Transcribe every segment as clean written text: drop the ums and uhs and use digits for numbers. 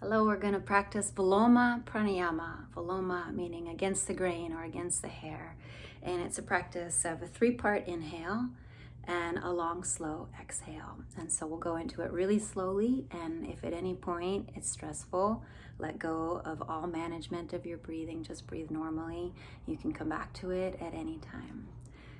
Hello, we're going to practice Viloma Pranayama. Viloma meaning against the grain or against the hair. And it's a practice of a 3-part inhale and a long, slow exhale. And so we'll go into it really slowly. And if at any point it's stressful, let go of all management of your breathing. Just breathe normally. You can come back to it at any time.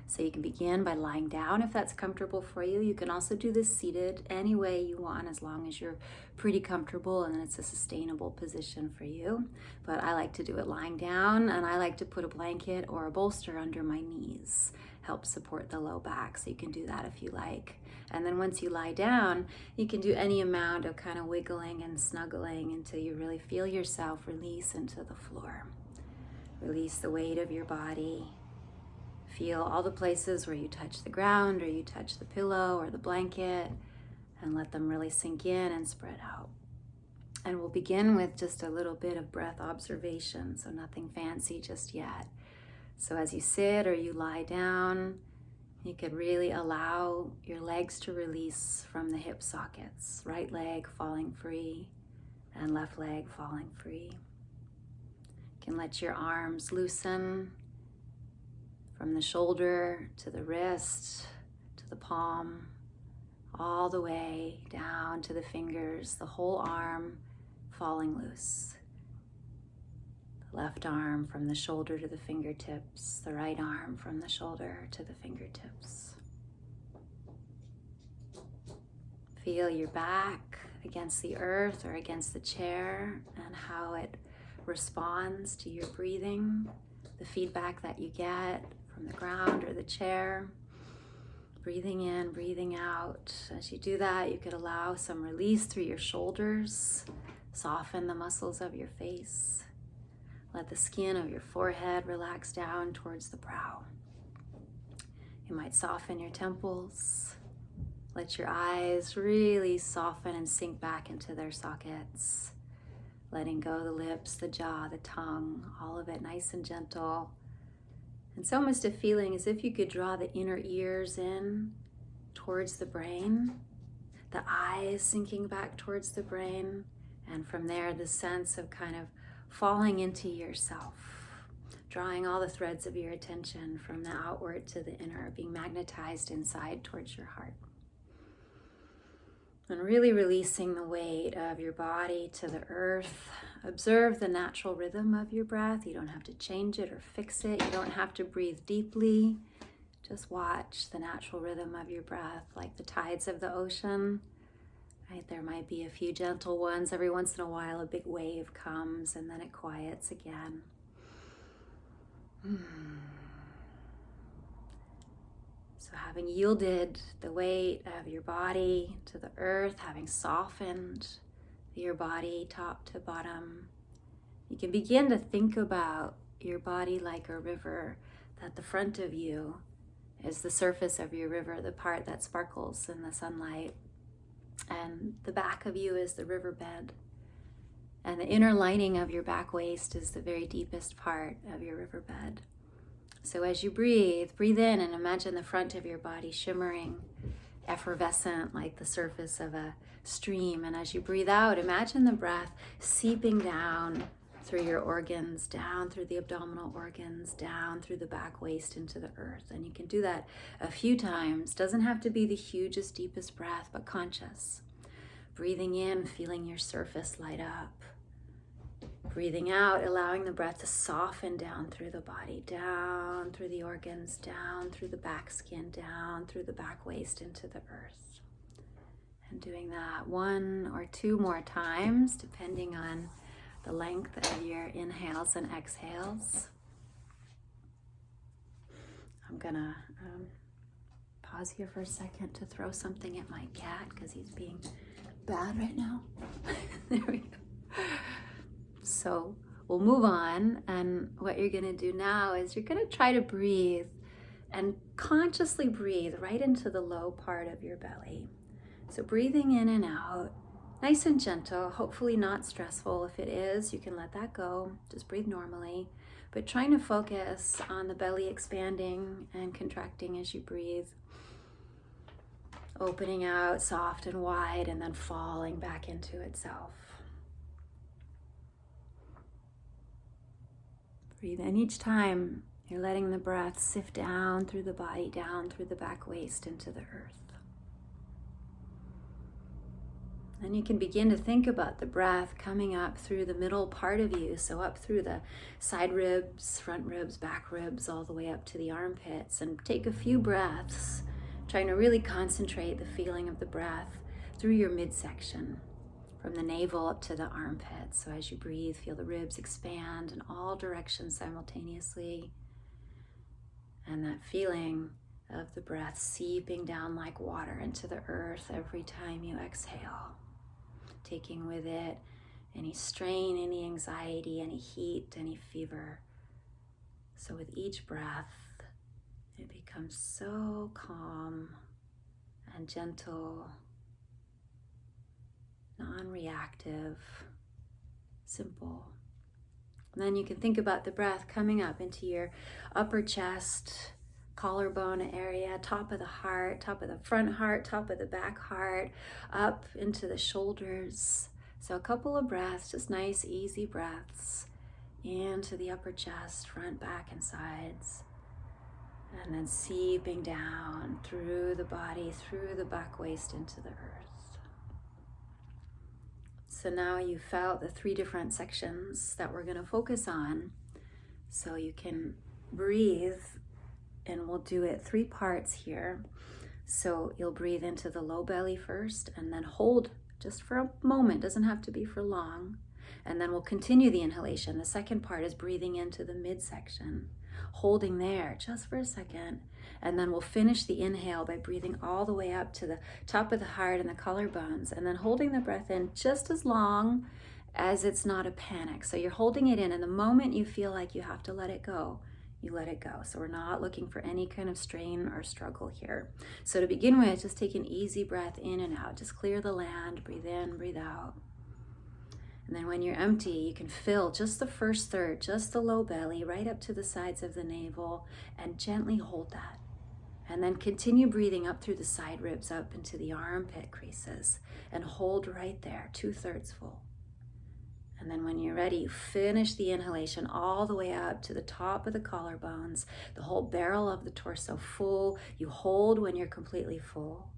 So you can begin by lying down if that's comfortable for you. You can also do this seated any way you want, as long as you're pretty comfortable and it's a sustainable position for you. But I like to do it lying down, and I like to put a blanket or a bolster under my knees. Help support the low back, so you can do that if you like. And then once you lie down, you can do any amount of kind of wiggling and snuggling until you really feel yourself release into the floor. Release the weight of your body. Feel all the places where you touch the ground or you touch the pillow or the blanket, and let them really sink in and spread out. And we'll begin with just a little bit of breath observation, so nothing fancy just yet. So as you sit or you lie down, you could really allow your legs to release from the hip sockets. Right leg falling free and left leg falling free. You can let your arms loosen from the shoulder to the wrist, to the palm, all the way down to the fingers, the whole arm falling loose. The left arm from the shoulder to the fingertips, the right arm from the shoulder to the fingertips. Feel your back against the earth or against the chair and how it responds to your breathing, the feedback that you get from the ground or the chair. Breathing in, breathing out. As you do that, you could allow some release through your shoulders. Soften the muscles of your face. Let the skin of your forehead relax down towards the brow. You might soften your temples. Let your eyes really soften and sink back into their sockets. Letting go the lips, the jaw, the tongue, all of it nice and gentle. It's almost a feeling as if you could draw the inner ears in towards the brain, the eyes sinking back towards the brain, and from there the sense of kind of falling into yourself, drawing all the threads of your attention from the outward to the inner, being magnetized inside towards your heart. And really releasing the weight of your body to the earth. Observe the natural rhythm of your breath. You don't have to change it or fix it. You don't have to breathe deeply. Just watch the natural rhythm of your breath, like the tides of the ocean. Right? There might be a few gentle ones. Every once in a while, a big wave comes and then it quiets again. So having yielded the weight of your body to the earth, having softened your body top to bottom, you can begin to think about your body like a river, that the front of you is the surface of your river, the part that sparkles in the sunlight, and the back of you is the riverbed, and the inner lining of your back waist is the very deepest part of your riverbed. So as you breathe in and imagine the front of your body shimmering, effervescent like the surface of a stream. And as you breathe out, imagine the breath seeping down through your organs, down through the abdominal organs, down through the back waist into the earth. And you can do that a few times. Doesn't have to be the hugest, deepest breath, but conscious. Breathing in, feeling your surface light up. Breathing out, allowing the breath to soften down through the body, down through the organs, down through the back skin, down through the back waist into the earth. And doing that 1 or 2 more times, depending on the length of your inhales and exhales. I'm gonna pause here for a second to throw something at my cat because he's being bad right now. There we go. So we'll move on, and what you're going to do now is you're going to try to breathe and consciously breathe right into the low part of your belly. So breathing in and out, nice and gentle, hopefully not stressful. If it is, you can let that go. Just breathe normally, but trying to focus on the belly expanding and contracting as you breathe. Opening out soft and wide and then falling back into itself. Breathe in each time. You're letting the breath sift down through the body, down through the back waist into the earth. Then you can begin to think about the breath coming up through the middle part of you, so up through the side ribs, front ribs, back ribs, all the way up to the armpits. And take a few breaths, trying to really concentrate the feeling of the breath through your midsection, from the navel up to the armpits. So as you breathe, feel the ribs expand in all directions simultaneously. And that feeling of the breath seeping down like water into the earth every time you exhale, taking with it any strain, any anxiety, any heat, any fever. So with each breath, it becomes so calm and gentle, non-reactive, simple. And then you can think about the breath coming up into your upper chest, collarbone area, top of the heart, top of the front heart, top of the back heart, up into the shoulders. So a couple of breaths, just nice, easy breaths into the upper chest, front, back, and sides. And then seeping down through the body, through the back waist into the earth. So now you've felt the 3 different sections that we're going to focus on. So you can breathe, and we'll do it 3 parts here. So you'll breathe into the low belly first, and then hold just for a moment, doesn't have to be for long. And then we'll continue the inhalation. The second part is breathing into the midsection, holding there just for a second. And then we'll finish the inhale by breathing all the way up to the top of the heart and the collarbones, and then holding the breath in just as long as it's not a panic. So you're holding it in, and the moment you feel like you have to let it go, you let it go. So we're not looking for any kind of strain or struggle here. So to begin with, just take an easy breath in and out. Just clear the land, breathe in, breathe out. And then when you're empty, you can fill just the first third, just the low belly, right up to the sides of the navel, and gently hold that. And then continue breathing up through the side ribs, up into the armpit creases, and hold right there, 2/3 full. And then when you're ready, you finish the inhalation all the way up to the top of the collarbones, the whole barrel of the torso full. You hold when you're completely full.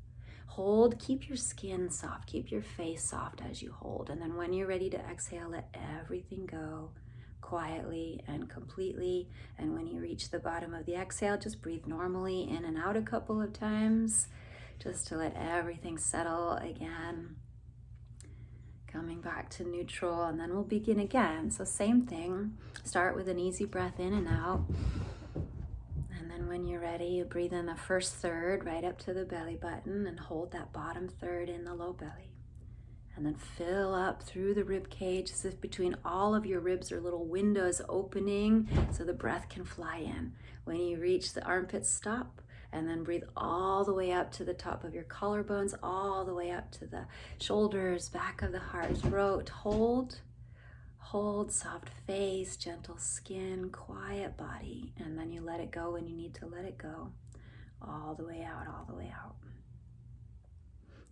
Hold, keep your skin soft, keep your face soft as you hold. And then when you're ready to exhale, let everything go quietly and completely. And when you reach the bottom of the exhale, just breathe normally in and out a couple of times, just to let everything settle again. Coming back to neutral, and then we'll begin again. So same thing, start with an easy breath in and out. And then when you're ready, you breathe in the first third right up to the belly button, and hold that bottom third in the low belly. And then fill up through the rib cage, as if between all of your ribs are little windows opening so the breath can fly in. When you reach the armpits, stop. And then breathe all the way up to the top of your collarbones, all the way up to the shoulders, back of the heart, throat. Hold, soft face, gentle skin, quiet body. And then you let it go when you need to let it go. All the way out, all the way out.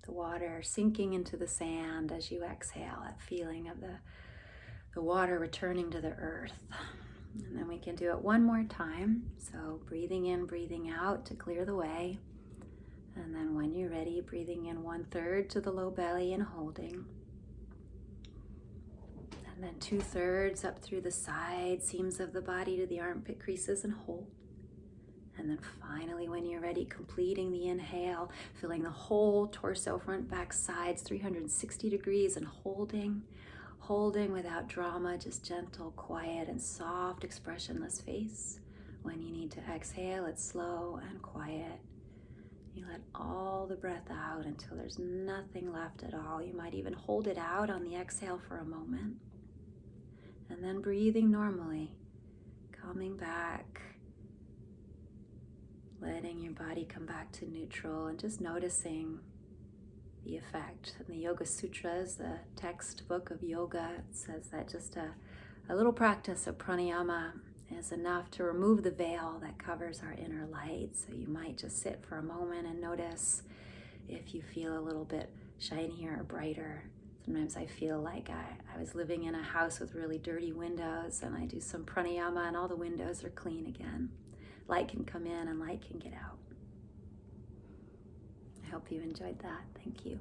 The water sinking into the sand as you exhale, that feeling of the water returning to the earth. And then we can do it one more time. So breathing in, breathing out to clear the way. And then when you're ready, breathing in 1/3 to the low belly and holding. And then 2/3 up through the side seams of the body to the armpit creases and hold. And then finally, when you're ready, completing the inhale, filling the whole torso, front, back, sides, 360 degrees, and holding without drama, just gentle, quiet, and soft, expressionless face. When you need to exhale, it's slow and quiet. You let all the breath out until there's nothing left at all. You might even hold it out on the exhale for a moment. And then breathing normally, coming back, letting your body come back to neutral, and just noticing the effect. In the Yoga Sutras, the textbook of yoga, it says that just a little practice of pranayama is enough to remove the veil that covers our inner light. So you might just sit for a moment and notice if you feel a little bit shinier or brighter. It's Sometimes I feel like I was living in a house with really dirty windows, and I do some pranayama and all the windows are clean again. Light can come in and light can get out. I hope you enjoyed that. Thank you.